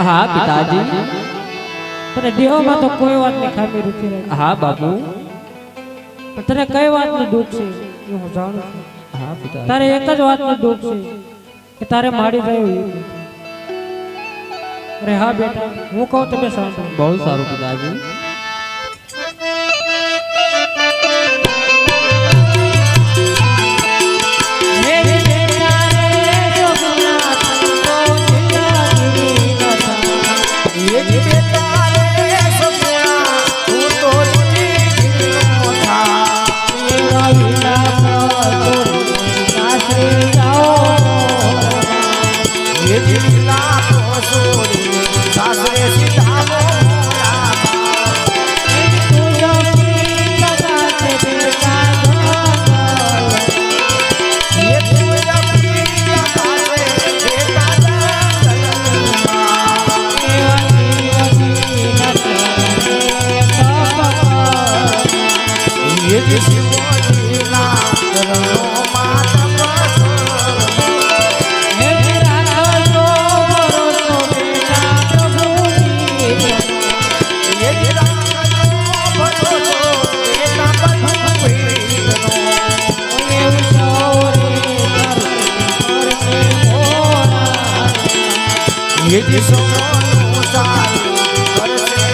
हाँ पिताजी तने देह में तो कोई बात नहीं खामी रुचि रही। हाँ बाबू तने कई बात में दुख से ये हो जानो। हाँ पिताजी तारे एक ज बात में दुख से कि तारे मारी गयो। अरे हाँ बेटा वो कहूं तबे साथ बहुत सारू पिताजी। એ જીલા પોસોરી સાસરે સીધાવો ये सोनू सारू करसे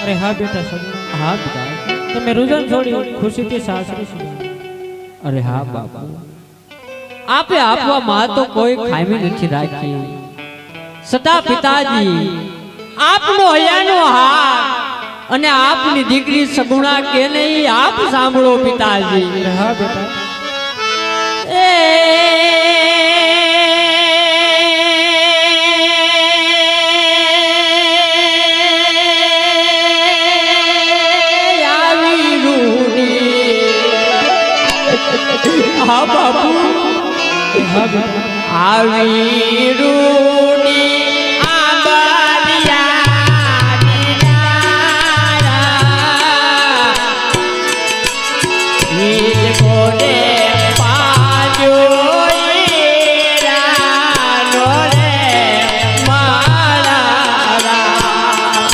અરે હા બેટા સગુણા હા પિતા તમે રુદન છોડી ખુશીથી સાસરે છો અરે હા બાપુ આપે આપવામાં તો કોઈ ખામી નથી રાખી સદા પિતાજી આપનો હયાનો હાથ અને આપની દીકરી સગુણા કે નહીં આપ સાંભળો પિતાજી અરે હા બેટા હા બાપુ હા બેટા આવી રૂડી આંબલિયા ઈજ કોને પાજો ઈરાનો રે મારા પિતા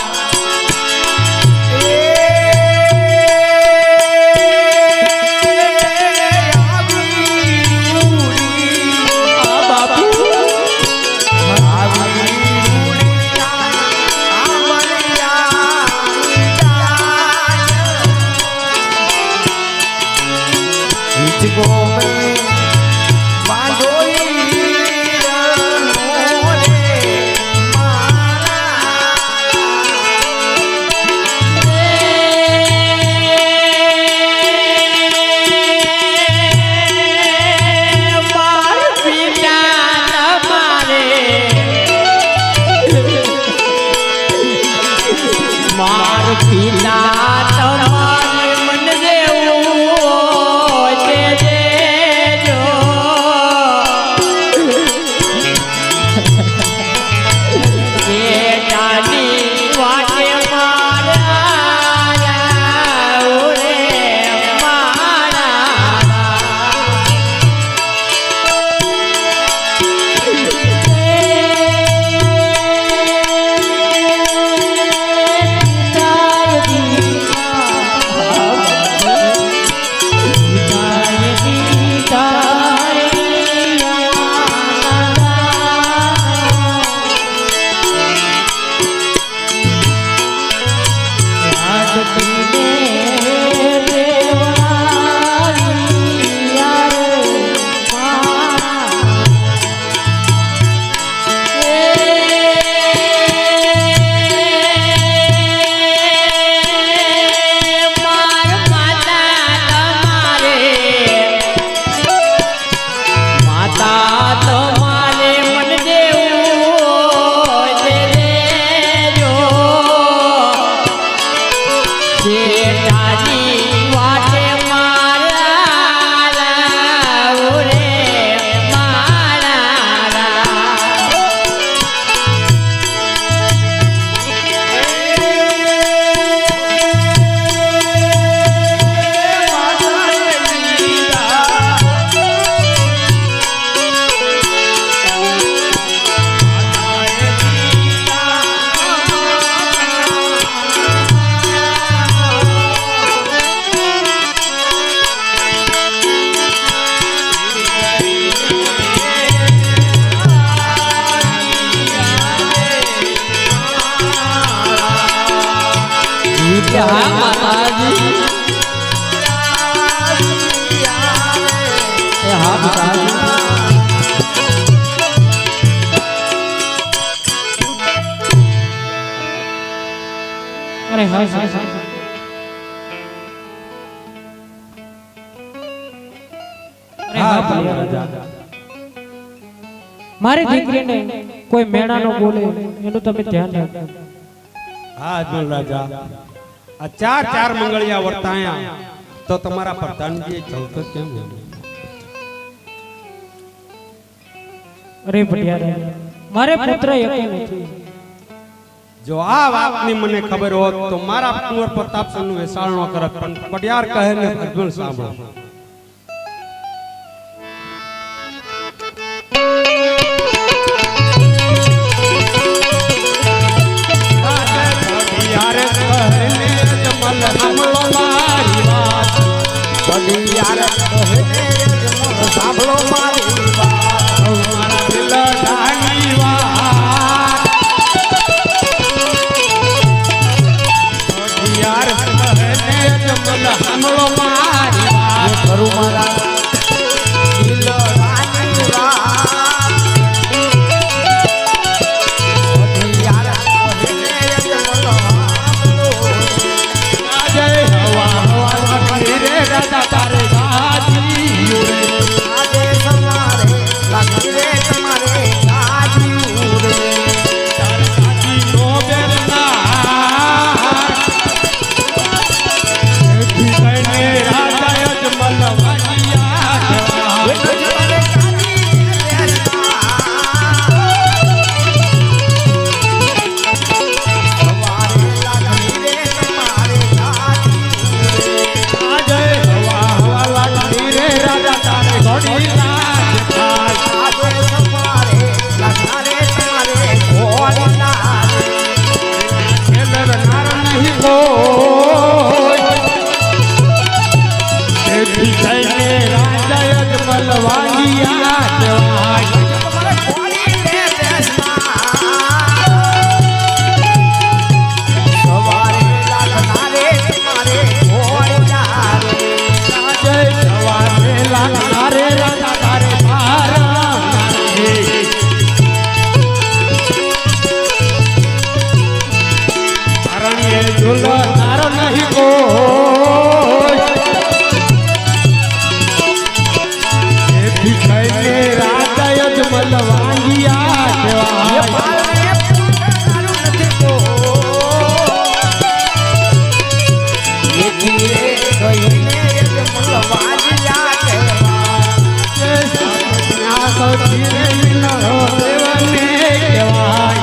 તમારે મન દેવું તે દેજો બેટાની વાટે મારા ઓરે હા માતાજી હા પિતાજી અરે હા હા હા અરે હા ભૈયા રાજા, મારી દીકરીને કોઈ મેણા ન બોલે એનું તમે ધ્યાન રાખજો. હા અજમલ રાજા, આ ચાર મંગળિયા વર્તાયા તો તમારા પ્રધાનજીએ ચૌથો કેમ લીધો? અરે ભૈયા રાજા, મારે પુત્ર એકે નથી. જો આ વાતની મને ખબર હોત તો મારા કુંવર પ્રતાપસિંહનું વેસાળ ન કરત, પણ પટિયાર કહે ને અજમલ સાંભળો. પટિયાર કહે ને અજમલ સાંભળો મારી વાત. પટિયાર કહે ને અજમલ સાંભળો મારી વાત. મારા દિલડાની વાત. પટિયાર કહે ને અજમલ સાંભળો મારી વાત. કરું મારા દિલડાની વાત. પટિયાર કહે ને અજમલ સાંભળો. આજે હવા હવા લાગણી રે રાજા તારે ગાજી ઉડે. આજે સવારે લાગી રે તમારે ગાજી ઉડે. તારે ગાજી નો બેરના. એથી કઈને રાજા અજમલ વાજિયા કહેવાય. તમારે ગાજી બેસતા. સવારે લાગી રે તમારે ગાજી ઉડે. આજે હવા હવા લાગણી રે રાજા તારે ઘોડી નાચ થાય. આજે સવારે લાગા રે તમારે ઘોડી નાચ. ખેલર નાર નહીં કોઈ. એથી કઈને રાજા અજમલ વાજિયા કહેવાય. તમારે ઘોડી રે બેસતા. સવારે લાગા રે તમારે ઘોડી નાચ. આજે સવારે લાગનારે રાજા તારે મારા નારે. અરણ્યે ઝૂલનાર નહીં કોઈ. એથી કઈને રાજા અજમલ વાંગિયા કહેવાય. પાલને પૂરનારું નથી કોઈ. એથી રે કહીને અજમલ વાજિયા કહેવાય. આ સૌથી રે વિનરો દેવને કહેવાય.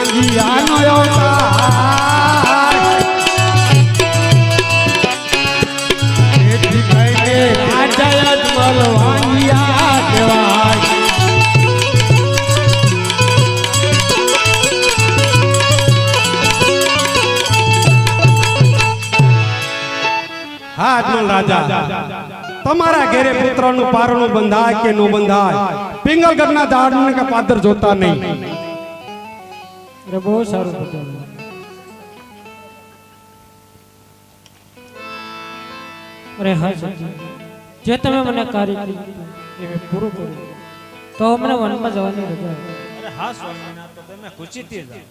આંધિયાનો અવતાર. એથી કઈને રાજા અજમલ વાંગિયા કહેવાય. હા અજમલ રાજા, તમારા ઘેરે પુત્રનું પારણું બંધાય કે નો બંધાય, પિંગલગઢના ઝાડને કે પાદર જોતા નહીં. અરે બહુ સારું બતાવ્યું. અરે હા સચિન, જે તમે મને કાર્ય કર્યું એ મેં પૂરું કર્યું, તો અમને વનમાં જવાની રજા આપો. અરે હા સ્વામિનાથ, તો તમે ખુશીથી જાઓ.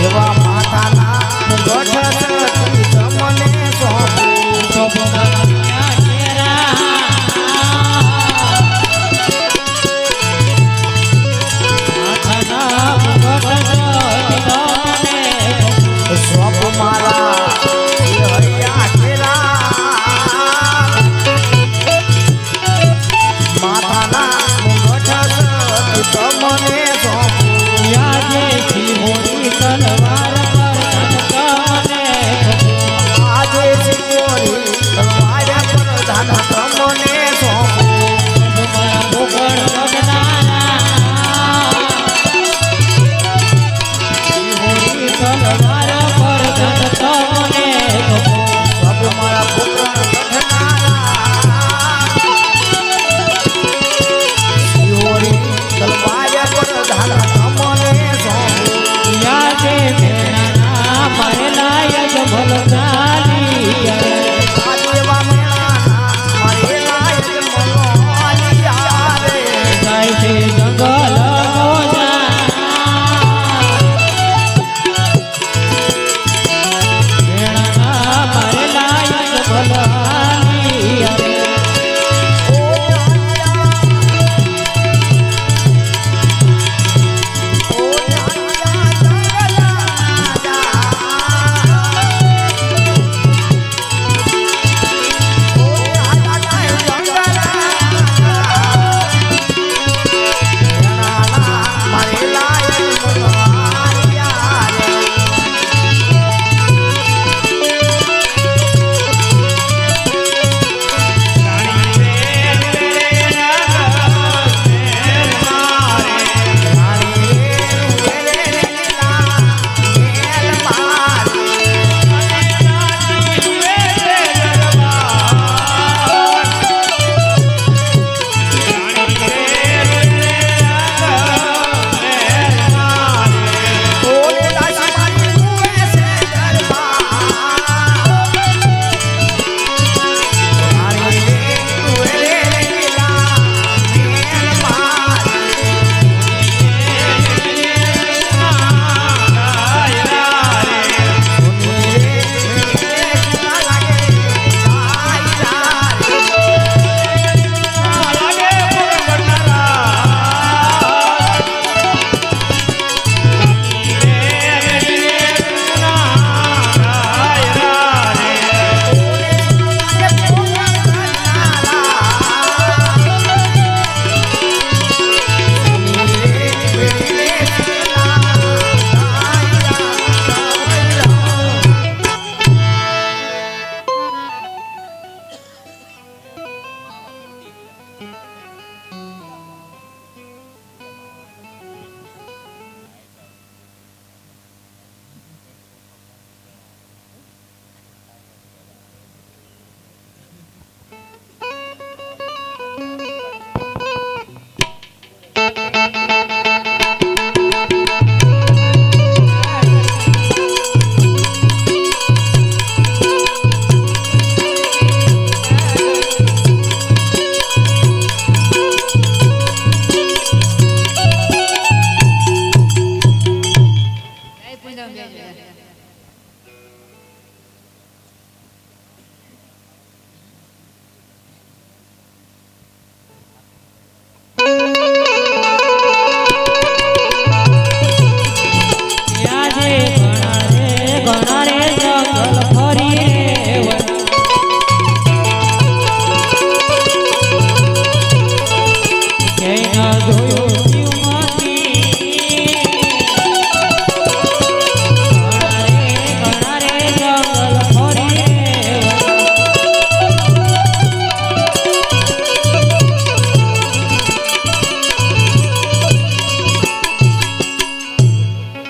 એવા માતાના ગઢ તમને સોંપું. સોંપ મારા હૈયા ઘેરા. માતાના ગઢ તમને સોંપું. આજે સિકોરી તલવાર પર ધન તમને સોંપું. સબ મારા પુત્ર ગઢનારા. સિકોરી તલવાર પર ધન તમને સોંપું. આદેવા મેળાના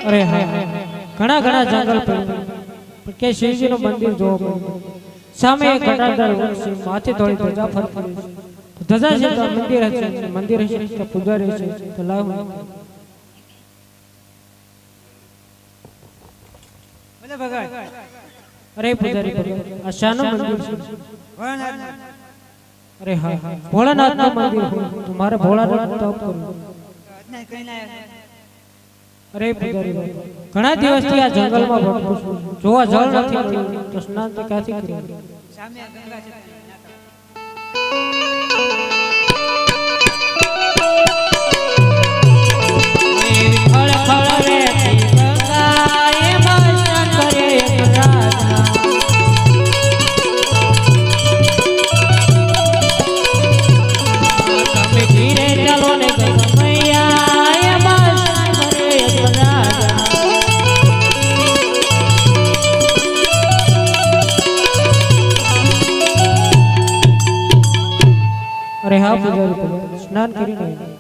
અરે હા ઘણા ઘણા જંગલ પડ્યા કે શિવજીનું મંદિર જોવા મળ્યું. સામે એક ઘટાદાર વૃક્ષ છે, માથે થોડી ધજા ફરતી રહી છે. ધજા છે તો મંદિર હશે તો પૂજારી હશે તો લાવ. અરે પૂજારી આ શાનું મંદિર છે? અરે હા ભોળાનાથનું મંદિર હોય તો મારે ભોળાનાથ તપ કરવું. અરે પૂજારી ઘણા દિવસથી આ જંગલમાં ભટકું છું, જોવા જળ નથી મળ્યું તો સ્નાન તો ક્યાંથી કર્યું? સામે આ ગંગા છે. અરે હા પૂજારી સ્નાન કરીને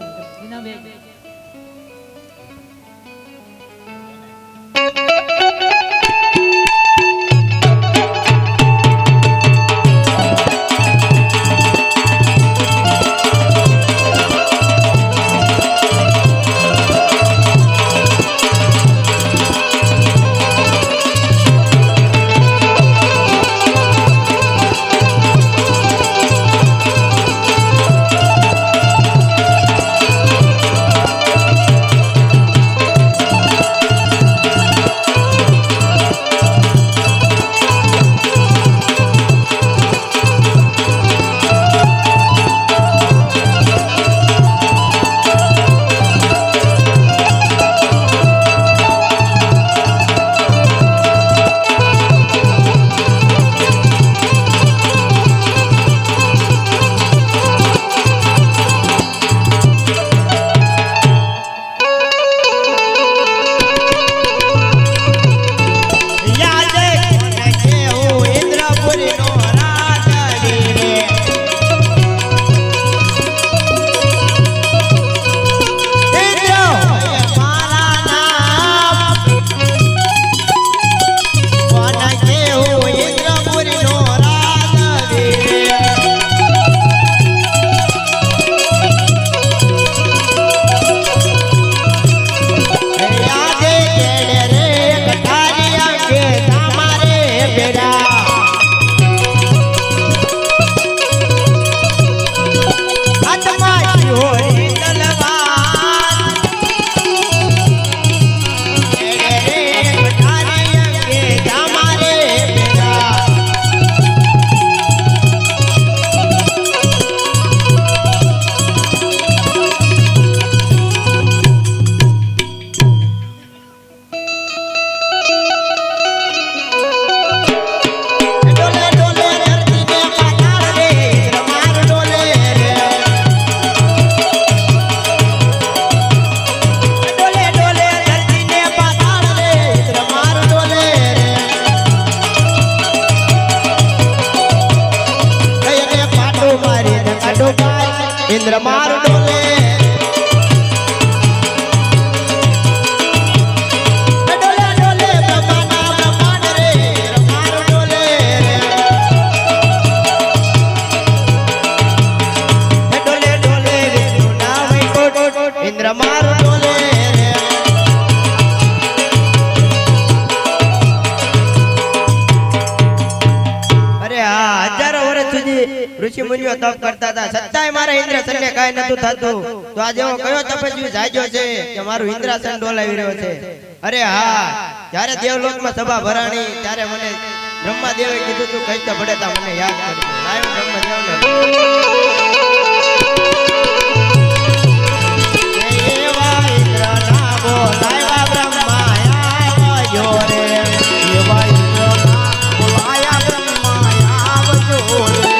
ઇન્દ્ર મારું ડોલે ડોલે ડોલે બ્રહ્માના બ્રહ્માંડ રે મારું ડોલે ડોલે ડોલે વિષ્ણુના વૈકુંઠ ઇન્દ્ર મારું ડોલે ઋષિ મુનિઓ તપ કરતા હતા છતાંય મારા ઇન્દ્રાસનને કાંઈ નતું થતું તો આ જેવો કયો તપસ્વી જાગ્યો છે કે મારું ઇન્દ્રાસન ડોલાવી રહ્યો છે અરે હા જ્યારે દેવલોકમાં સભા ભરાણી ત્યારે મને બ્રહ્માદેવે કીધું તું કઈ તો પડે મને યાદ કરજો લાયો બ્રહ્મદેવને એવા ઇન્દ્રના બોલાવ્યા બ્રહ્મા આવ્યો રે એવા ઇન્દ્રના બોલાયા બ્રહ્મા આવજો રે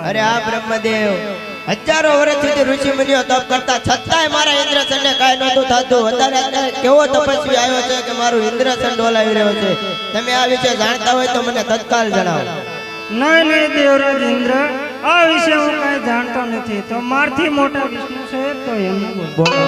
અરે આ બ્રહ્મદેવ હજારો વર્ષ સુધી ઋષિ મુનિઓ તપ કરતા છતાંય મારા ઇન્દ્રસનને કાંઈ નહોતું થતું અત્યારે કેવો તપસ્વી આવ્યો છે કે મારું ઇન્દ્રસન ડોલાવી રહ્યો છે તમે આ વિશે જાણતા હોય તો મને તત્કાલ જણાવો નહીં નહીં દેવરાજ ઇન્દ્ર આ વિશે હું કાંઈ જાણતો નથી તો મારથી મોટા વિષ્ણુ છે તો એમને બોલો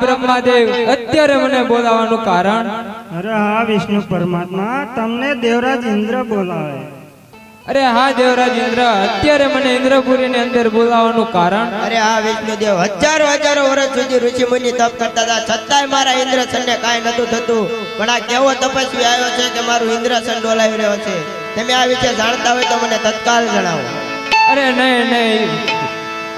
બ્રહ્માદેવ અત્યારે મને બોલાવવાનું કારણ અરે હા વિષ્ણુ પરમાત્મા તમને દેવરાજ ઇન્દ્ર બોલાવે અરે હા દેવરાજ ઇન્દ્ર અત્યારે મને ઇન્દ્રપુરી ની અંદર બોલાવવાનું કારણ અરે હા વિષ્ણુદેવ હજારો હજારો વર્ષ સુધી ઋષિ મુનિ તપ કરતા હતા છતાંય મારા ઇન્દ્રસનને કાંઈ નતું થતું પણ આ કેવો તપસ્વી આવ્યો છે કે મારું ઇન્દ્રસન ડોલાવી રહ્યો છે તમે આ વિશે જાણતા હોય તો મને તત્કાલ જણાવો અરે નહીં નહીં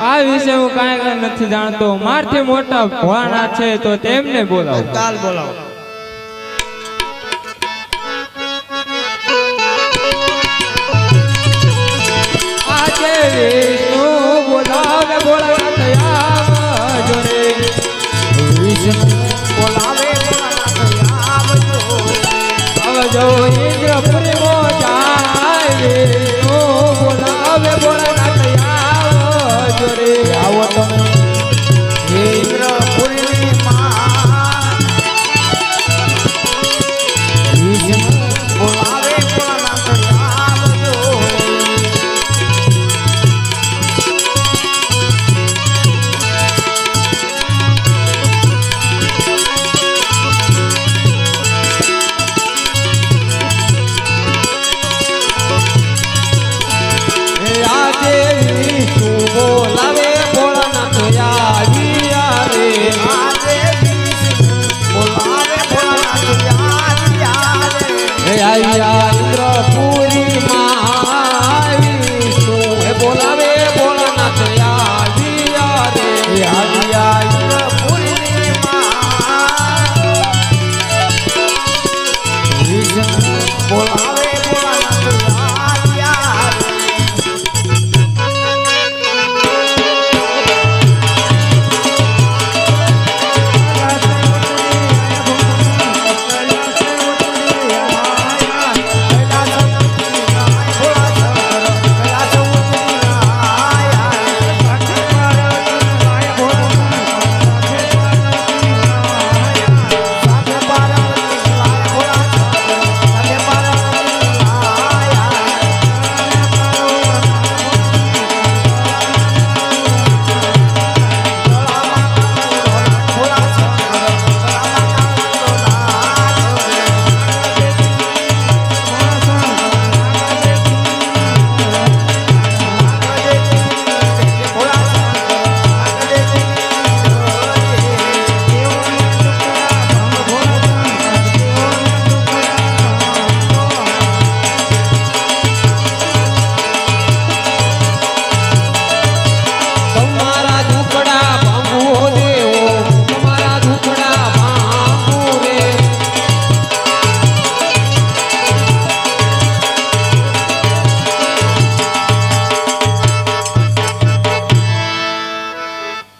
આ વિશે હું કાંઈ નથી જાણતો મારથી મોટા ભોળાનાથ છે તો તેમને બોલાવો તત્કાલ બોલાવો આજે વિષ્ણુ બોલાવે ભોળાનાથ આવજો રે વિષ્ણુ બોલાવે ભોળાનાથ આવજો ઇન્દ્રપુરી મો જાય વિષ્ણુ બોલાવે ભોળાનાથ આવજો રે આવો તમે ઇન્દ્રપુરી માં વિષ્ણુ બોલાવે ભોળાનાથ આવજો ઇન્દ્રપુરી માં વિષ્ણુ બોલાવે ભોળાનાથ આવ્યા રે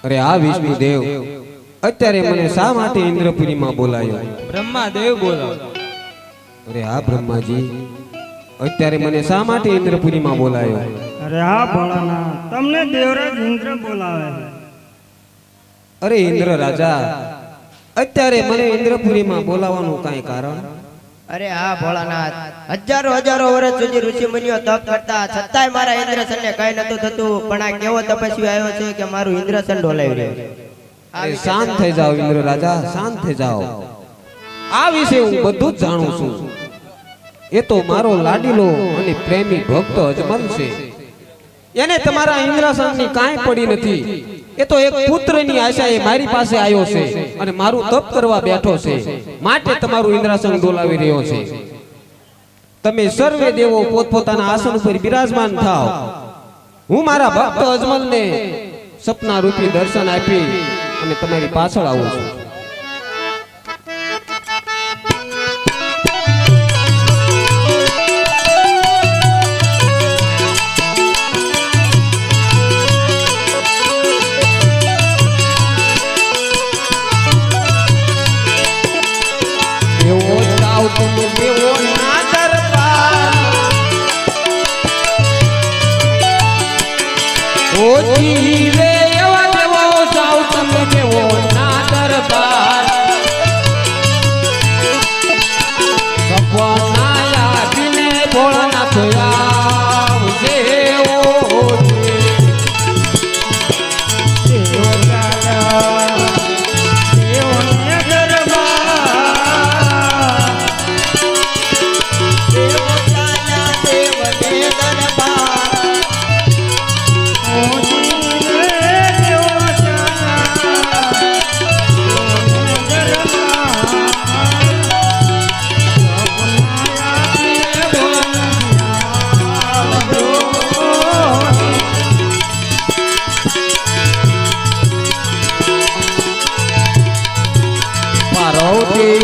અરે આ વિષ્ણુદેવ અત્યારે મને શા માટે ઇન્દ્રપુરીમાં બોલાયો? બ્રહ્માદેવ બોલો. અરે આ બ્રહ્માજી અત્યારે મને શા માટે ઇન્દ્રપુરીમાં બોલાયો? અરે હા ભોળાનાથ, તમને દેવરાજ ઇન્દ્ર બોલાવે છે. અરે ઇન્દ્ર રાજા અત્યારે મને ઇન્દ્રપુરીમાં બોલાવવાનું કાંઈ કારણ? અરે હા ભોળાનાથ, હજારો હજારો વર્ષ સુધી ઋષિ મુનિઓ તપ કરતા છતાંય મારા ઇન્દ્રસનને કઈ નતું થતું. પણ આ કેવો તપસ્વી આવ્યો છે કે મારું ઇન્દ્રસન ડોલાવી રહ્યો છે. અરે શાંત થઈ જાઓ ઇન્દ્ર રાજા, શાંત થઈ જાઓ. આ વિશે હું બધું જ જાણું છું. એ તો મારો લાડીલો અને પ્રેમી ભક્ત અજમલ છે. એને તમારા ઇન્દ્રસનની કાંઈ પડી નથી. એ તો એક પુત્રની આશાએ મારી પાસે આવ્યો છે અને મારું તપ કરવા બેઠો છે, માટે તમારું ઇન્દ્રાસન ડોલાવી રહ્યો છે. તમે સર્વે દેવો પોતપોતાના આસન ઉપર બિરાજમાન થાઓ. હું મારા ભક્ત અજમલને સપના રૂપી દર્શન આપી અને તમારી પાછળ આવું છું.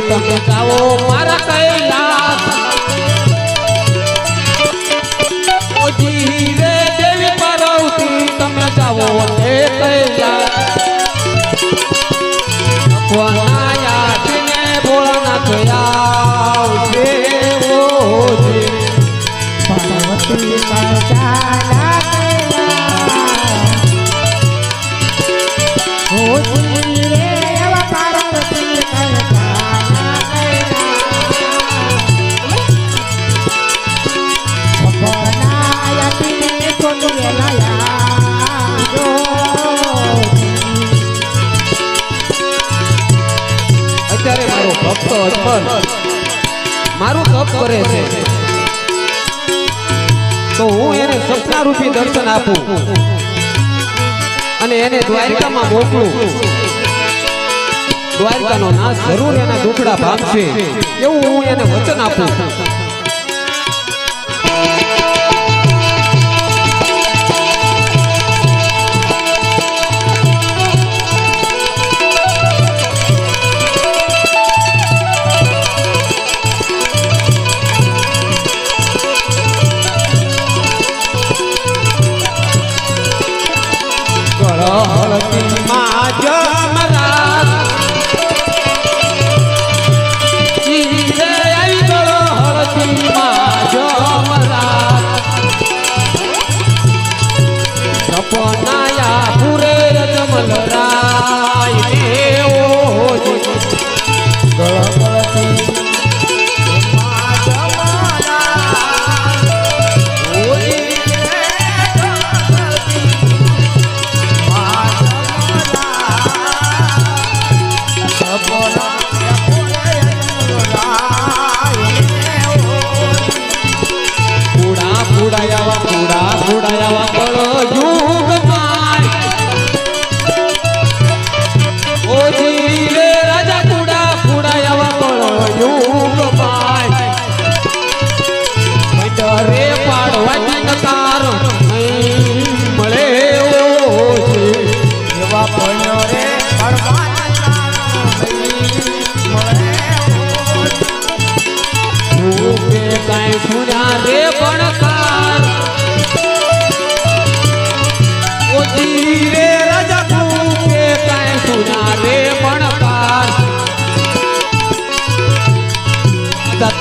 તમે જાઓ મારા કૈલાસ, ઓજી રે દેવી પાર્વતી તમે જાઓ તે કૈલાસ. ભોળાનાથ ને ભોળાનાથ આવશે ઓજી. પાર્વતી ચાલા કૈલાસ, ઓજી રે એવા પાર્વતી અત્યારે મારો ભક્ત અજમલ મારું તપ કરે છે, તો હું એને સપના રૂપી દર્શન આપું અને એને દ્વારકામાં મોકલું. દ્વારકાનો નાશ જરૂર એના દુખડા ભાગશે એવું હું એને વચન આપું.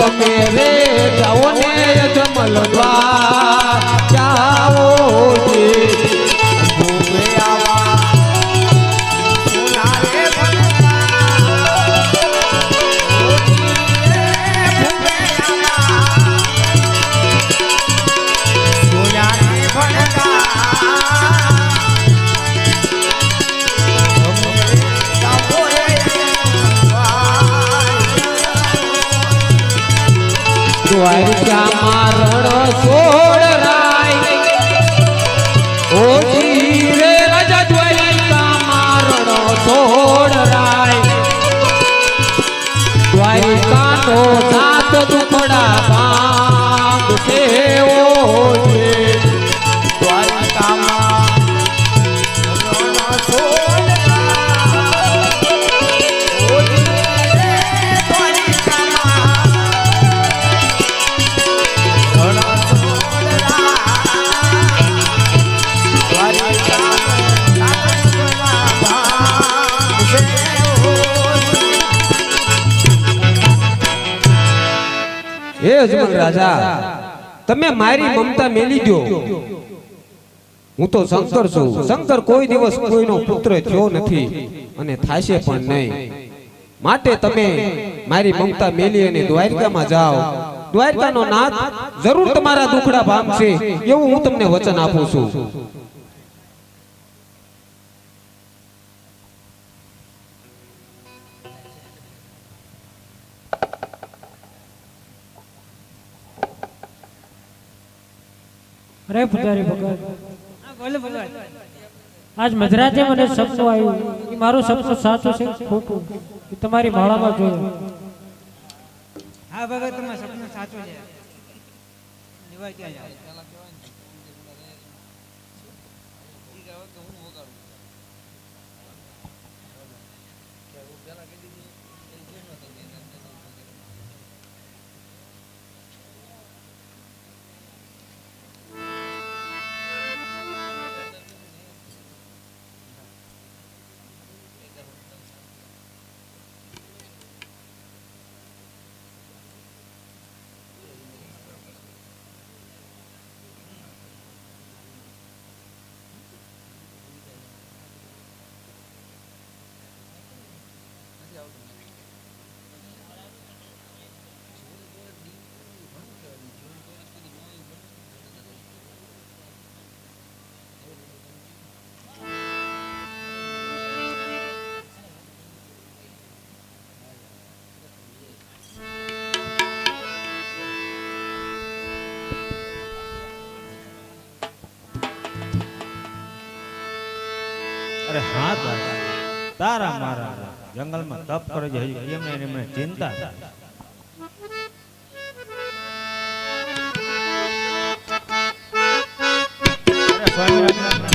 તમે રે જાઓ ને અજમલ દ્વાર જાઓ જી ભૂમે આવા સોના રે દ્વારકા મારણ છોડ રાય ઓ જી રે રાજા દ્વારકા મારણ છોડ રાય દ્વારકા નો નાથ દુખડા ભાંગ છે ઓ જી દ્વારકામાં મારણ છોડ રાય ઓ જી રે દ્વારકામાં હે અજમલ રાજા તમે મારી મમતા મેલી દો હું તો શંકર છું શંકર કોઈ દિવસ કોઈનો પુત્ર થયો નથી અને થાશે પણ નહીં માટે તમે મારી મમતા મેલી અને દ્વારકામાં જાઓ દ્વારકાનો નાથ જરૂર તમારા દુખડા ભાંગશે એવું હું તમને વચન આપું છું અરે પુજારી ભગત આજ મધરાતે મને સપનું આવ્યું એ મારું સપનું સાચું છે કે ખોટું એ તમારી માળામાં જોયું. હા ભગત તમારું સપનું સાચું છે. લેવાય ત્યાં જાઓ. અરે હા તારા મારા જંગલમાં તપ કરે છે હજી એમને ચિંતા થાય. અરે સ્વામિનારાયણ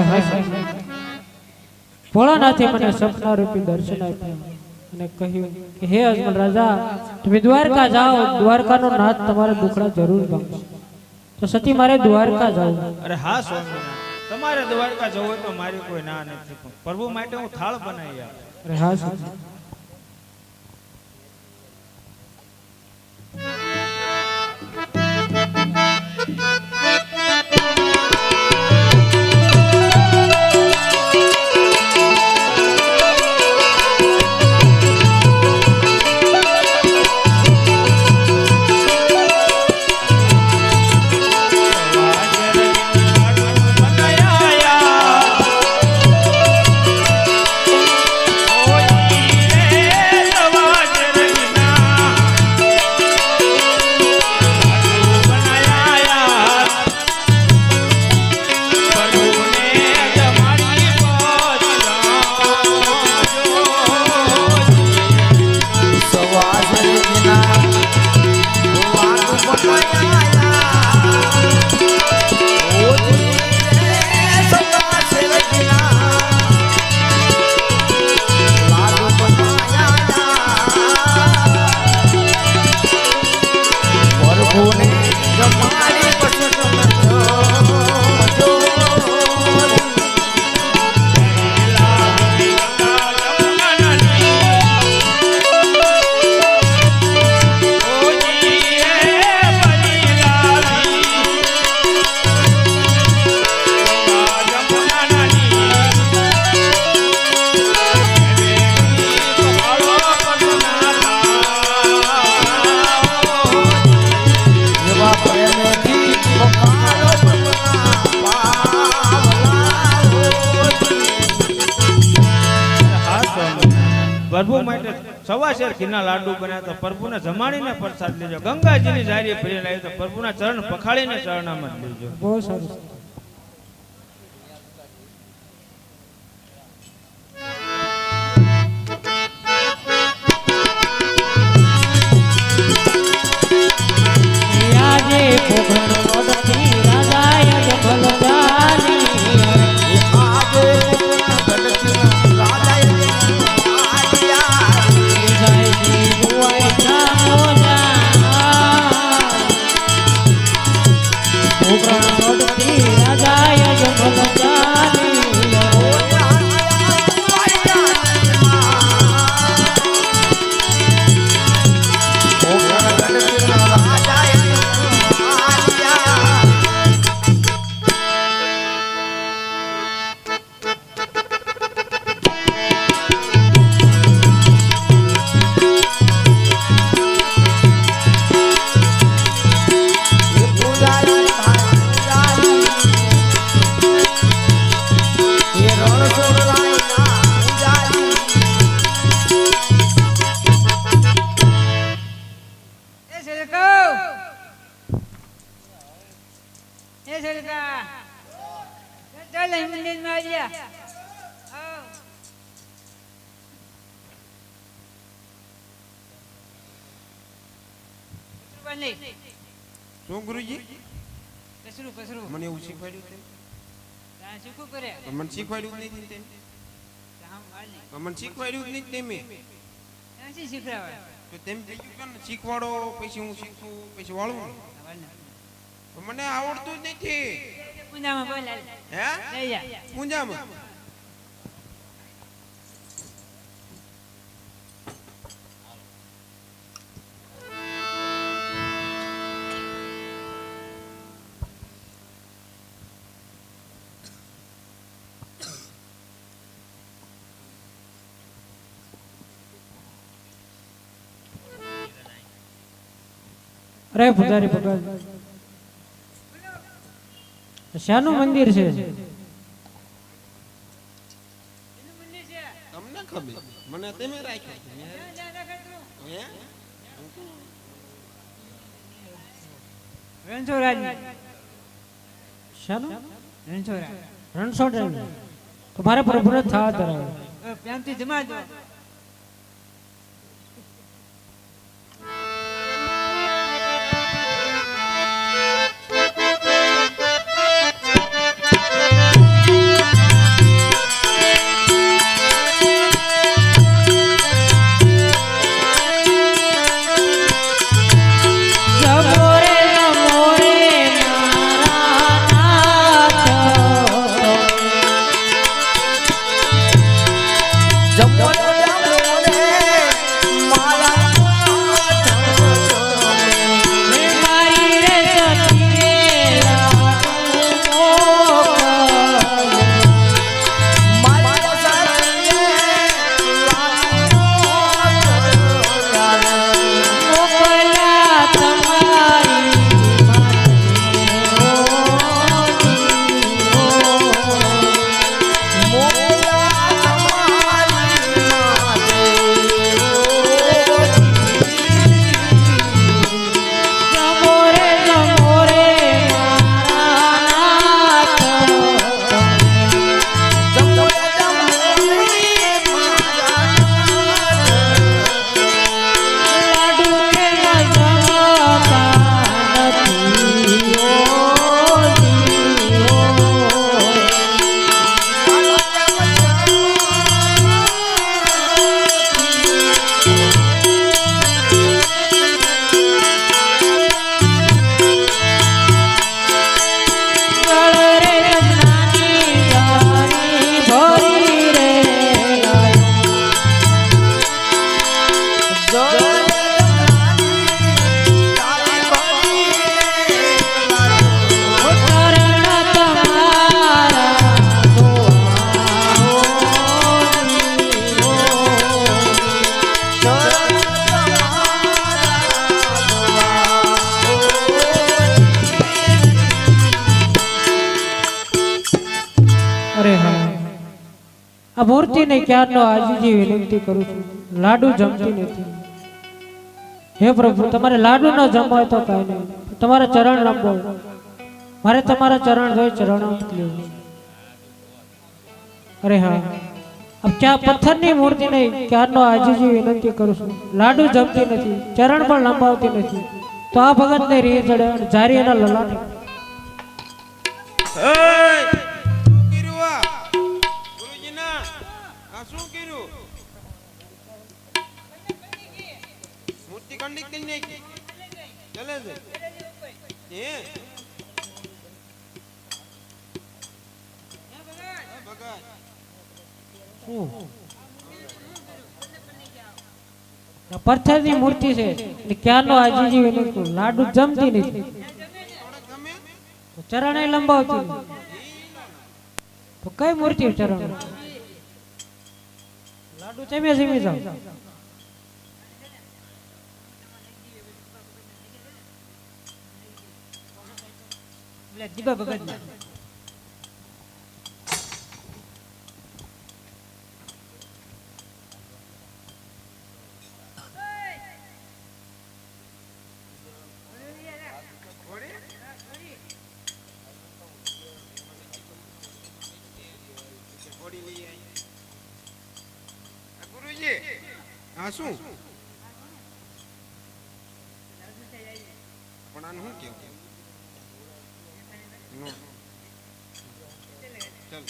હા ભોળાનાથે મને સપના રૂપી દર્શન આપ્યા અને કહ્યું કે હે અજમલ રાજા તમે દ્વારકા જાઓ, દ્વારકાનો નાથ તમારા દુખડા જરૂર ભાંગશે. તો સતી મારે દ્વારકા જાવું. અરે હા સ્વામિનારાયણ, તમારે દ્વારકા જવું હોય તો મારી કોઈ ના નથી, પણ પ્રભુ માટે હું થાળ બનાવી આપું. અરે હા સતી. પ્રભુ માટે સવાશેર ઘીના લાડુ બન્યા તો પ્રભુને જમાડીને પ્રસાદ લેજો. ગંગાજીની જારી ફરી લાવી તો પ્રભુના ચરણ પખાડીને ચરણામત લેજો. બહુ સારું. શું ગુરુજી કસરું કસરું મને એવું શીખવાડ્યું છે? ત્યાં શીખું કરે મને શીખવાડ્યું જ નહીં તેમ. મને શીખવાડ્યું જ નહીં તેમે. ત્યાં શી શીખવાડે તો તેમ બીજું કે ને શીખવાડો પછી હું શીખું પછી વાળું. મને આવડતું જ નથી. પૂંજામાં બોલાય હે લઈ જા પૂંજામાં અરે પૂજારી ભગવાન શાનું મંદિર છે? તમને ખબર, મને તમે રાખ્યો. હે રણછોડરાજ શાનું? રણછોડરાજ રણછોડ. તો મારે પ્રભુને થા ધરાવે. પ્રેમથી જમાડજો. આ મૂર્તિને ક્યારનો આજીજી વિનંતી કરું છું, લાડુ જમતી નથી. હે પ્રભુ, તમારે લાડુ ન જમવા હોય તો કાંઈ નહીં, તમારા ચરણ લંબો, મારે તમારા ચરણ જોઈ ચરણામૃત લેવું. અરે હા, अब क्या પથ્થરની મૂર્તિને ક્યારનો આજીજી વિનંતી કરું છું, લાડુ જમતી નથી, ચરણ પણ લંબાવતી નથી, તો આ ભગતને રી ચડે અને જારી એના લલાટે. પથ્થરની મૂર્તિ છે એટલે ક્યારનો આજીજી વિનંતી કરું, લાડુ જમતી નથી, ચરણ લંબાવતી નથી, તો કઈ મૂર્તિ ચરણ? લાડુ ચમે જમી જાવ. દીપા ભગત હા શું પણ આનું શું કેવું? ચાલ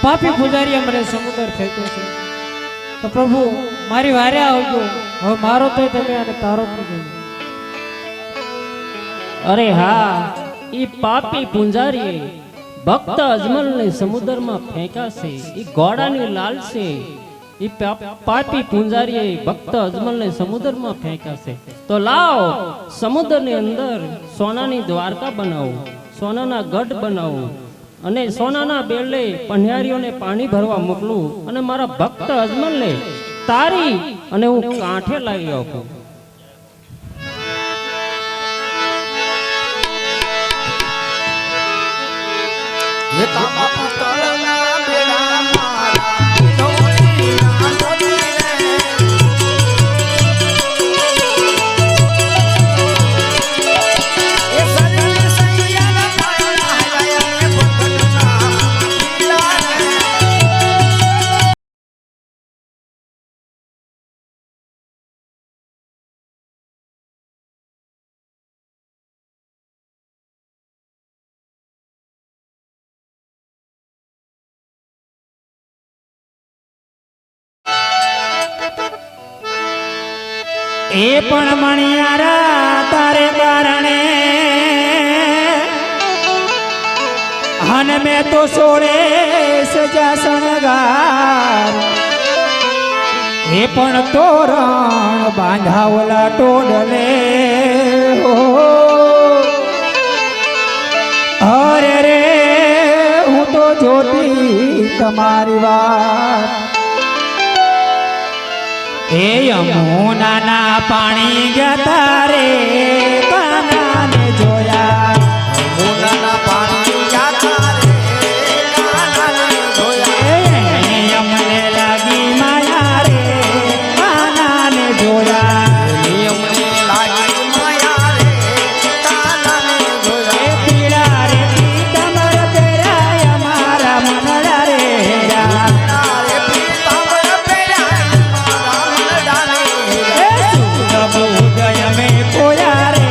પાપી પૂજારીએ મને સમુદ્ર ફેંક્યો છે, તો પ્રભુ મારી વારે આવજો, હવે મારો તો તમે અને તારો પણ. અરે હા, ઈ પાપી પૂંજારીએ ભક્ત અજમલને સમુદ્રમાં ફેંકાશે, ઈ ઘોડાની લાલ છે. ઈ પાપી પૂંજારીએ ભક્ત અજમલને સમુદ્રમાં ફેંકાશે. તો લાવ સમુદ્રની અંદર સોનાની દ્વારકા બનાવો, સોનાના ગઢ બનાવો અને સોનાના બેલે પન્યારીઓને પાણી ભરવા મોકલું અને મારા ભક્ત અજમલને તારી અને હું કાંઠે લાવી આપું. એ પણ મણિયારા તારે કારણે અને મેં તો સોળે સજા શણગાર એ પણ તોરણ બાંધાવલા ટોડલે હો અરે રે હું તો જોતી તમારી વાત એ યમુનાના પાણી ગયા તારે કાનાને જોયા યમુનાના પાણી ગયા તારે કાનાને જોયા અમને લાગી માયા રે કાનાને જોયા અમને લાગી માયા રે કાનાને જોયા એ પીળા રે પીતાંબર પહેરાય અમારા મનડા રે તારે પીતાંબર પહેરાય મારા મનડા રે ઉદય મેં કોયા રે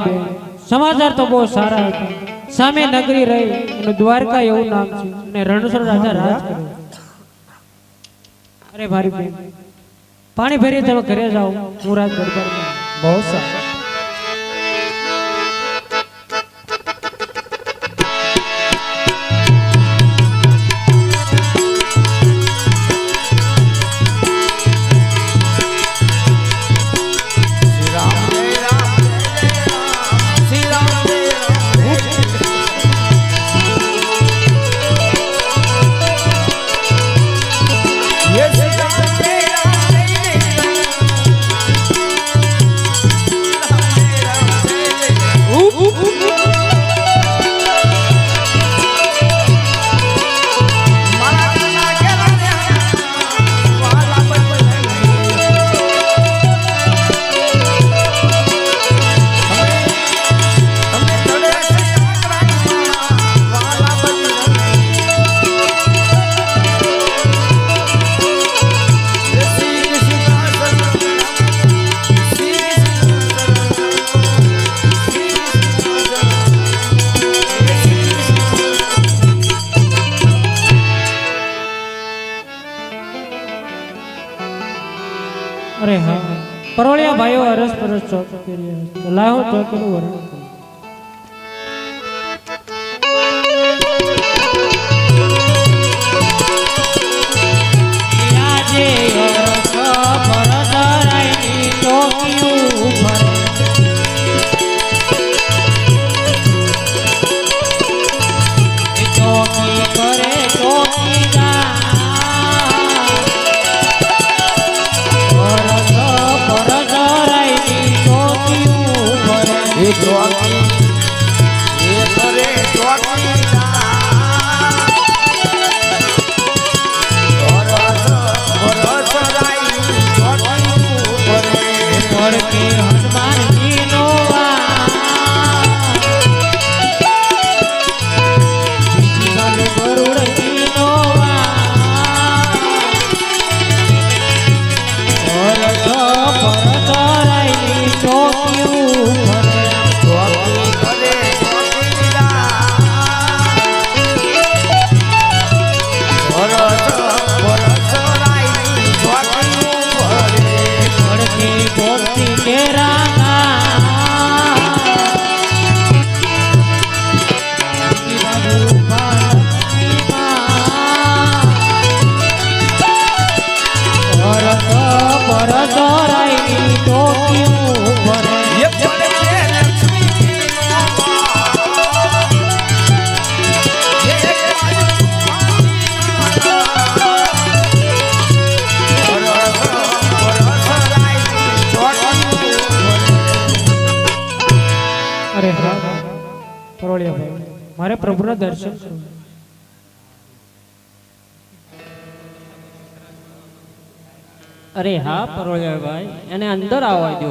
ભાઈ બેન સમાચાર તો બહુ સારા હતા. સામે નગરી રહી અને દ્વારકા એવું નામ છે અને રણછોડ રાજા રાજ કરે. અરે ભાઈ બેન પાણી ભરી તમે ઘરે જાઓ. હું રાજ દરબારમાં બહુ સારું. અરે હા પરોળિયા ભાઈઓ અરસ પરસ ચોક કરી રહ્યા છે. લાવો ચોકનું વર્ણન કરો. આજે અરસ પરસ રાયની ચોકીયું ભરે. ચોકી કરે ચોકીદાર મારે પ્રભુના દર્શન કરવું. અરે હા પરોળિયા ભાઈ એને અંદર આવવા દો.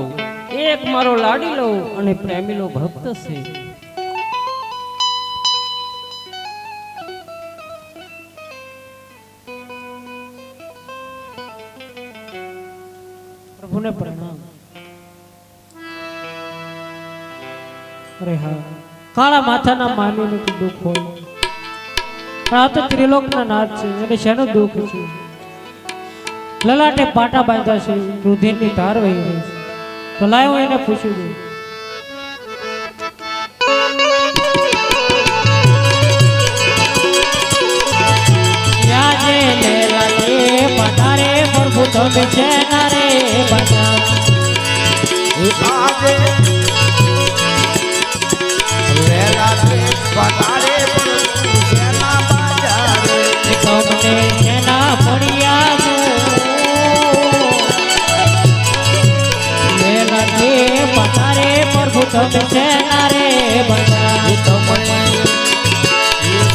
એક મારો લાડીલો અને પ્રેમીલો ભક્ત છે. પ્રભુને પ્રણામ. અરે હા કાળા માથાના માનવીનું તો દુઃખ હોય પણ આ તો ત્રિલોકના નાથ છે અને શેનું દુઃખ છે. લલાટે પાટા બાંધ્યા છે, રુધિરની ધાર વહી રહી છે. તો લાયો એને પૂછી દઉં. યાજે લેલાટે પધારે પ્રભુ તમે છે ના રે બના. આજે લેલાટે પધારે પ્રભુ સેના બાજારે. તમને સેના પડ્યા લેલાટે પધારે પ્રભુ તમે છે ના રે બના.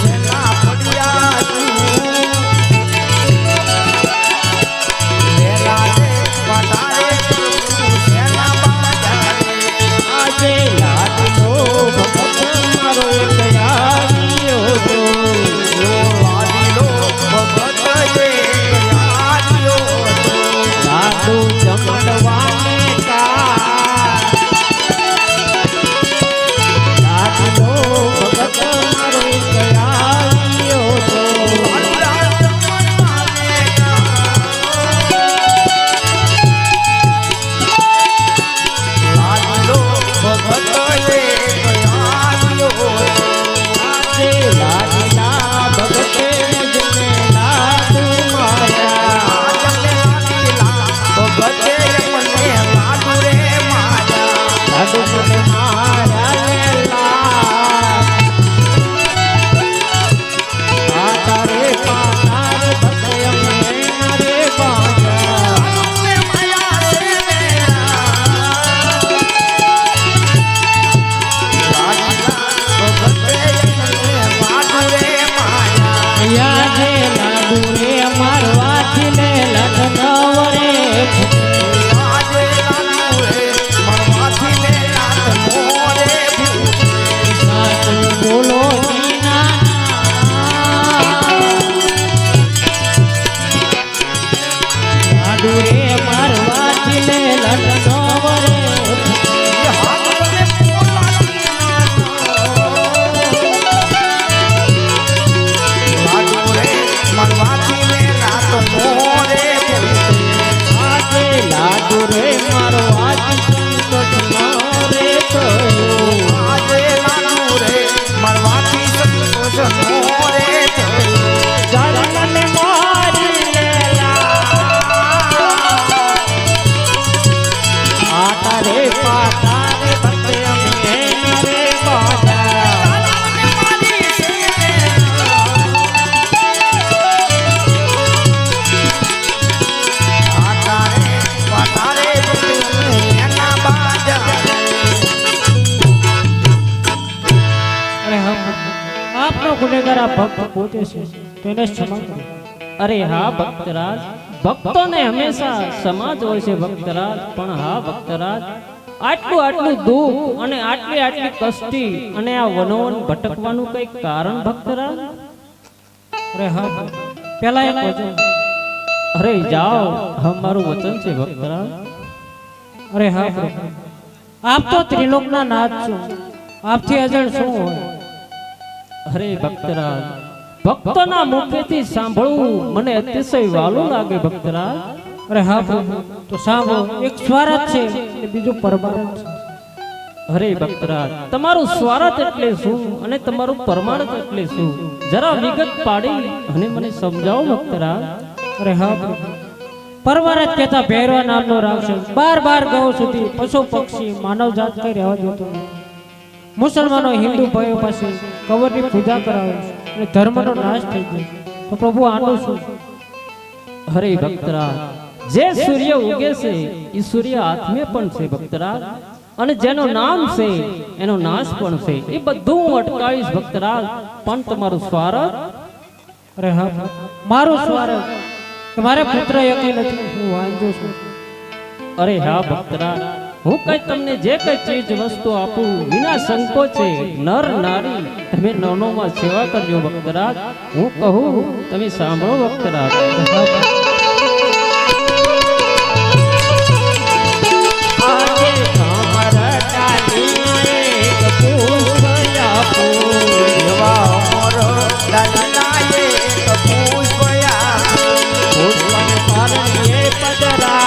સેના પડ્યા લેલાટે પધારે પ્રભુ સેના બાજારે. આજે લાડનો ભગત મારો એક આવ્યો તો. લાડીલો ભગત એક આવ્યો તો. લાડુ જમણવાને કા લાડુ મને મારા લેલા આ તારે પાતાર ભક્તય મેના રે બાજા યા જે લાડુ રે મારવાથી લે લગ્ન વરે બોલો લાડુ રે મારવાથી લે લગ્ન વરે આજે લાડુ રે મારવાથી સંતોષ રે થયો ચરણને મારી લેલા આ તારે પાતારે ભક્તય મેના રે બાજા અરે આપનો ગુનેગાર આ ભક્ત પોતે છે તેને ક્ષમા કરો. અરે હા ભક્તરાજ, ભક્તોને હંમેશા સમાજ હોય છે ભક્તરાજ, પણ હા ભક્તરાજ આટલું દુઃખ અને આટલી કષ્ટી અને આ વનોવન ભટકવાનું કઈ કારણ ભક્તરાજ? અરે હા પેલા એક વચન. અરે જાઓ, હા મારું વચન છે ભક્તરાજ. અરે હા પ્રભુ, આપ તો ત્રિલોકના નાથ છો, આપથી અજળ શું હોય? અરે ભક્તરાજ, ભક્તોના મુખેથી સાંભળવું મને અતિશય વાલું લાગે ભક્તરાજ. અરે હા પ્રભુ, તો સાંભળો, એક સ્વાર્થ છે અને બીજું પરમાર્થ છે. અરે ભક્તરાજ, તમારું સ્વાર્થ એટલે શું અને તમારું પરમાર્થ એટલે શું? જરા વિગત પાડી અને મને સમજાવો ભક્તરાજ. અરે હા પ્રભુ, પરમાર્થ કહેતા ભૈરવા નામનો રાક્ષસ 12 ગૌ સુધી પશુ પક્ષી માનવ જાત કઈ રહેવા દેતો નથી. મુસલમાનો હિન્દુ ભાઈઓ પાસે કવરની પૂજા કરાવે છે અને ધર્મનો નાશ થઈ ગયો. તો પ્રભુ આનું શું? અરે ભક્તરાજ, જે સૂર્ય ઉગે છે એ સૂર્ય આત્મે પણ છે ભક્તરાજ, અને જેનું નામ છે એનો નાશ પણ છે. એ બધું હું અટકાવીશ ભક્તરાજ, પણ તમારું સ્વાર્થ? અરે હા, મારું સ્વાર્થ કે મારે પુત્ર એકે નથી, હું વાંજો છું. અરે હા ભક્તરાજ, હું કઈ તમને જે કઈ ચીજ વસ્તુ આપું વિના સંકોચે નર નારી તમે નવનોમાં સેવા કરજો ભક્તરાજ. હું કહું તમે સાંભળો ભક્તરાજ. આજે કામરટાની એક પુષ્પ આપું, એવા અમર દલનાએ એક પુષ્પ આપું, પુષ્પને પરણીએ પધરા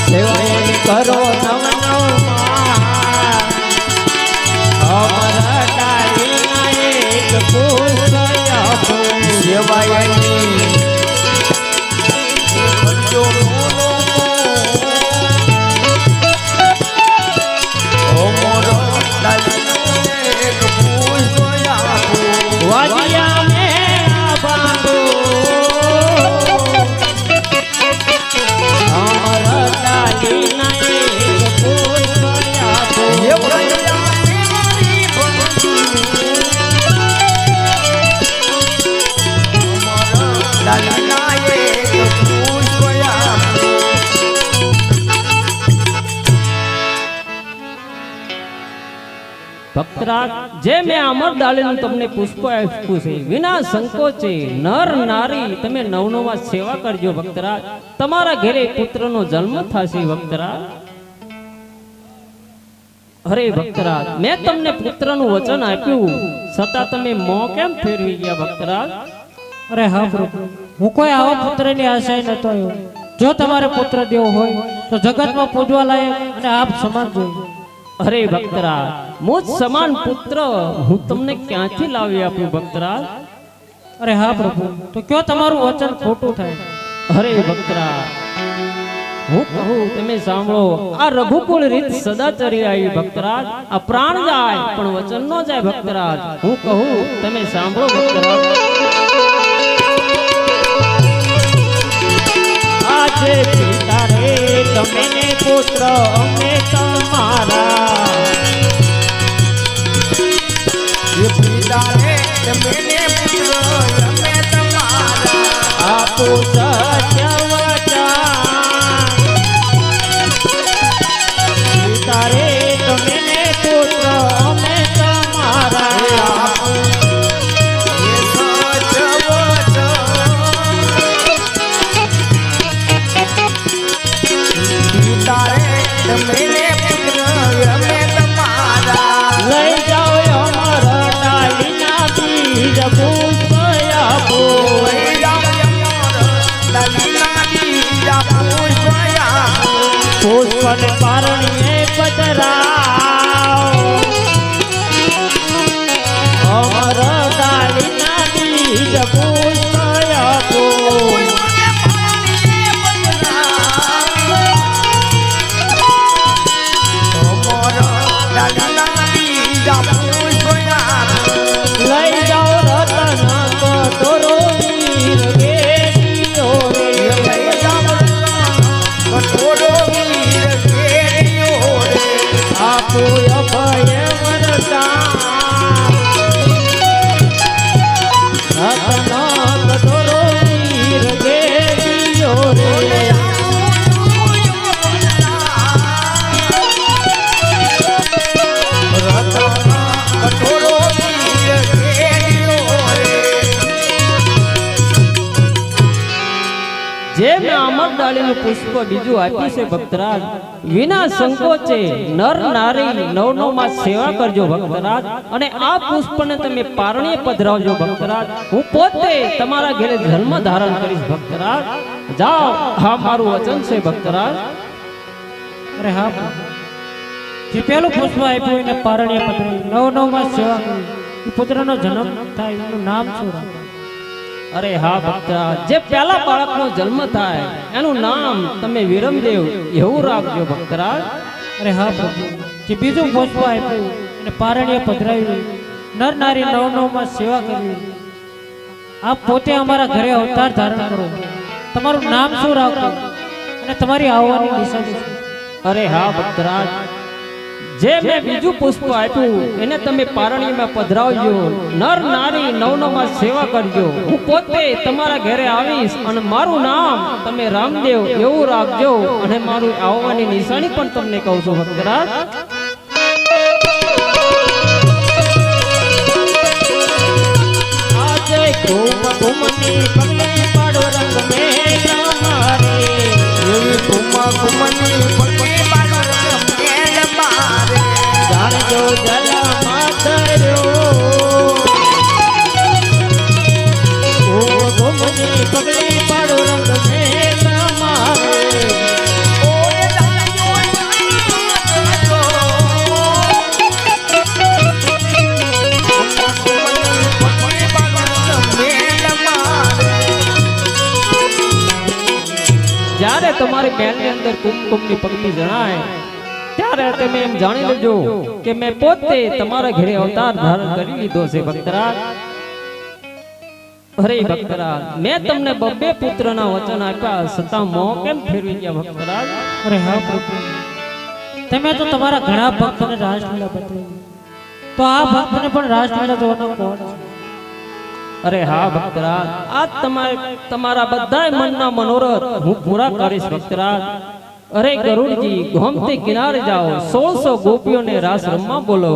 સેવાય કરો નવ નવમાં, અમર ડાળીના એક પુષ્પ આપું, સેવાયની વાજિયા મેળા બાંધો, અમર ડાળીના એક પુષ્પ આપું, ભક્તરાજ, જે મેં અમર ડાળીનું તમને પુષ્પ આપ્યું છે વિના સંકોચે નર નારી તમે નવનોમાં સેવા કરજો ભક્તરાજ. તમારા ઘરે પુત્રનો જન્મ થશે ભક્તરાજ. અરે ભક્તરાજ, મેં તમને પુત્રનું વચન આપ્યું છતાં તમે મોં કેમ ફેરવી ગયા ભક્તરાજ? અરે હા પ્રભુ, હું કોઈ આવા પુત્રની આશાએ નતો આવ્યો. જો તમારે પુત્ર દેવો હોય તો જગતમાં પૂજવા લાયક અને આપ સમાન જોઈએ. અરે ભક્તરાજ, મુજ સમાન પુત્ર હું તમને ક્યાંથી લાવી આપ્યું ભક્તરાજ? અરે હા પ્રભુ, તો કયો તમારું વચન ખોટું થાય? અરે ભક્તરાજ, હું કહું તમે સાંભળો, આ રઘુકુળ રીત સદા ચરી આવી ભક્તરાજ. આ પ્રાણ જાય પણ વચન નો જાય ભક્તરાજ. હું કહું તમે સાંભળો ભક્તરાજ. આજે પિતા રે તમે ને પુત્ર અમે તમારા, એ પિતા રે તમે ને પુત્ર અમે તમારા, આપો સત્ય વચન. પિતા રે તમે ને પુત્ર અમે તમારા, એ સત્ય વચન. પિતા રે તમે ને પુત્ર અમે તમારા, લઈ જાઓ અમર ડાલીના બીજ પુષ્પ આપો. પુષ્પને પારણીએ પધરાવો, અમર ડાલીના બીજ પુષ્પ આપો. લઈ જાઓ રતન કટોરો વીર ગેડીઓ રે, આપો અભય વરદાન. રતન કટોરો વીર ગેડીઓ રે, જે મેં અમર ડાળીનું પુષ્પ બીજું આપ્યું છે ભક્તરાજ, વિના સંકોચે નર નારી નવ નવ માં સેવા કરજો ભક્તરાજ. અને આ પુષ્પને તમે પારણીએ પધરાવજો ભક્તરાજ. હું પોતે તમારા ઘરે જન્મ ધારણ કરીશ ભક્તરાજ. જાઓ, હા મારું વચન છે ભક્તરાજ. અરે હા પ્રભુ. જે પેલું પુષ્પ આપ્યું એને પારણીય પધરાવી, નવ નવ માં સેવા કરી, એ પુત્રનો જન્મ થાય એનું નામ શું રાખવું? અરે હા ભક્તરાજ, જે પહેલા બાળકનો જન્મ થાય એનું નામ તમે વિરમદેવ એવું રાખજો ભક્તરાજ. અરે હા પ્રભુ. જે બીજું પુષ્પ આપ્યું એને પારણીય પધરાવી, નર નારી નવ નવ માં સેવા કરવી, આપ પોતે અમારા ઘરે અવતાર ધારણ કરો, તમારું નામ શું રાખવું અને તમારી આવવાની નિશાની શું? અરે હા ભક્તરાજ, જે મેં બીજું પુષ્પ આપ્યું એને તમે પારણીમાં પધરાવજો, નર નારી નવ નવ માં સેવા કરજો. હું પોતે તમારા ઘરે આવીશ અને મારું નામ તમે રામદેવ એવું રાખજો, અને મારું આવવાની નિશાની પણ તમને કહું છું ભક્તરાજ. આજે કુમની પગલી પાડો રંગ મેં તમારે, એવી કુમની પગલી પાડો રંગ મેં તમારે, જાણજો જલમાં તર્યો. કુમની પગલી પાડો રંગ મેં તમારે, જ્યારે તમારી બેનની અંદર કુમકુમની પગલી જણાય ત્યારે તમે એમ જાણી લેજો કે મેં પોતે તમારા ઘરે અવતાર ધારણ કરી લીધો છે ભક્તરાજ. અરે ભક્તરાજ, મેં તમને બબ્બે પુત્રના વચન આપ્યા છતાં મોં કેમ ફેરવી ગયા ભક્તરાજ? અરે હા પ્રભુ. તમે તો તમારા ઘણા ભક્તોને રાસલીલા બતાવી, તો આ ભક્તને પણ રાસલીલા જોવાનો કોણ છે? અરે હા ભક્તરાજ, આજ તમારા બધા મનના મનોરથ હું પૂરા કરીશ ભક્તરાજ. અરે ગરુડજી, ગોમતી કિનારે જાઓ, 1600 ગોપીઓને રાસ રમવા બોલો.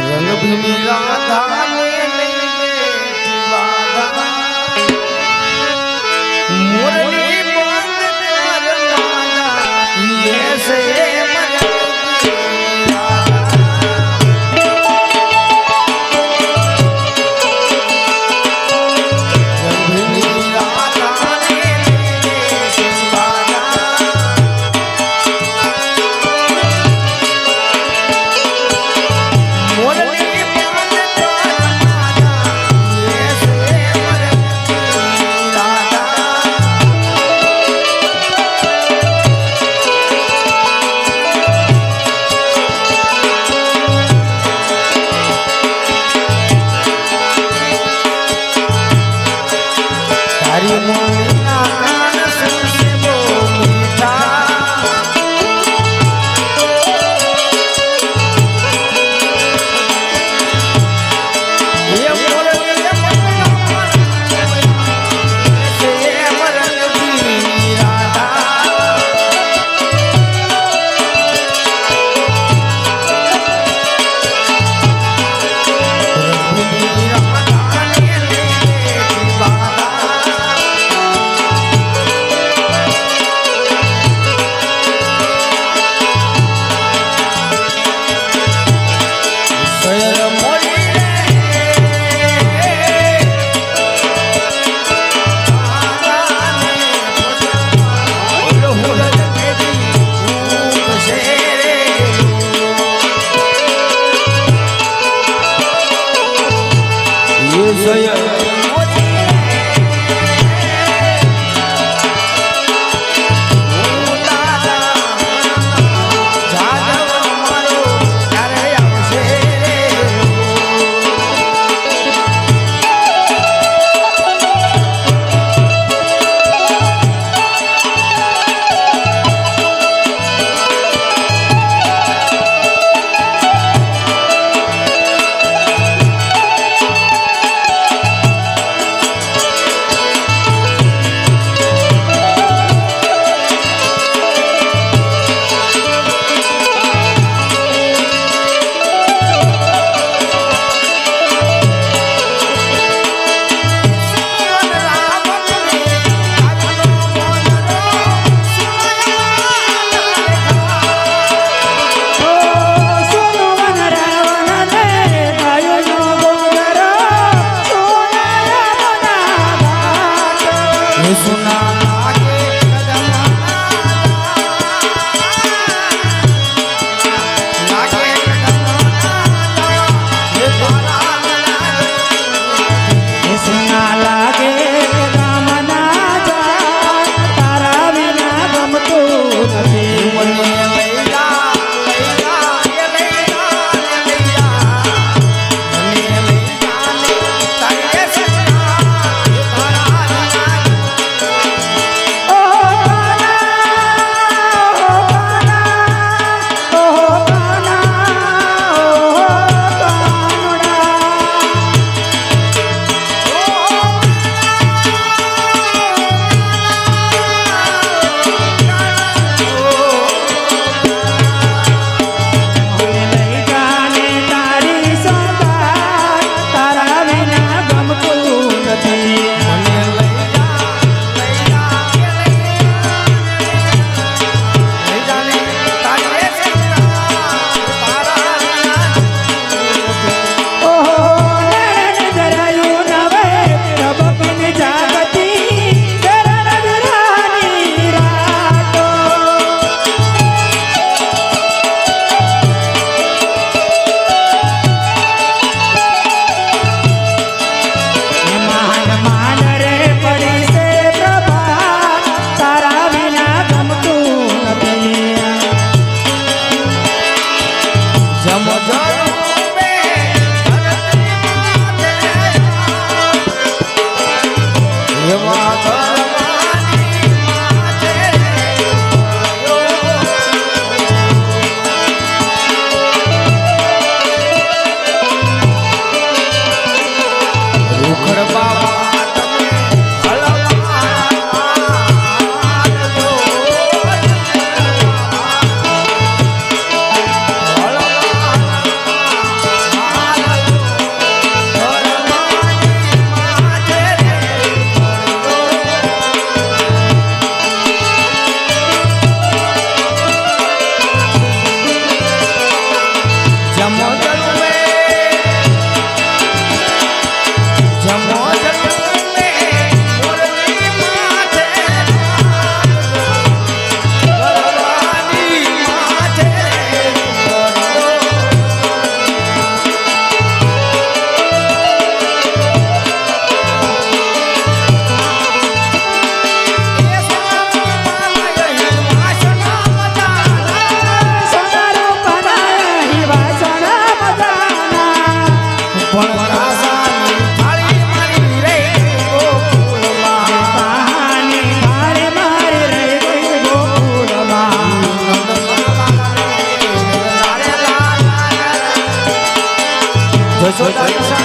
રંગભૂમિ રાધાને લઈને વાદા, મુરલી બંધ કરનારા ये से યશોદા